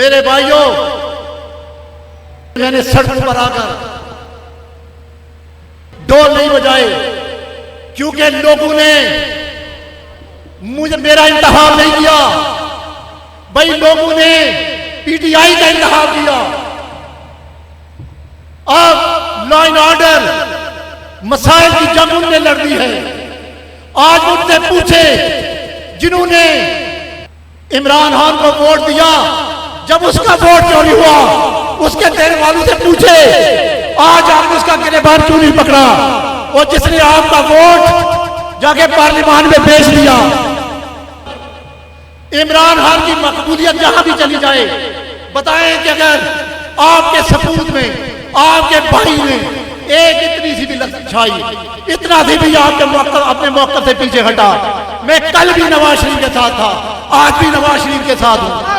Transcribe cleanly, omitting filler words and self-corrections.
मेरे भाइयों, मैंने सड़क पर आकर ढोल नहीं बजाए क्योंकि लोगों ने मुझे मेरा इंतखाब नहीं किया, भाई लोगों ने पीटीआई का इंतखाब किया। अब लॉ एंड ऑर्डर मसाइल की जंग उनने लड़ दी है। आज मुझसे पूछे जिन्होंने इमरान खान को वोट दिया, जब उसका वोट चोरी हुआ उसके देने वालों से पूछे आज आपने उसका गिरफ्तार क्यों नहीं पकड़ा, और जिसने आपका वोट जाके पार्लियामेंट में बेच दिया। इमरान खान की मकबूलियत जहां भी चली जाए, बताएं कि अगर आपके सपूत में, आपके भाई में एक इतनी सी भी छाई, इतना सी भी आपके अपने मौक़िफ़ से पीछे हटा। मैं कल भी नवाज शरीफ के साथ था, आज भी नवाज शरीफ के साथ हूं।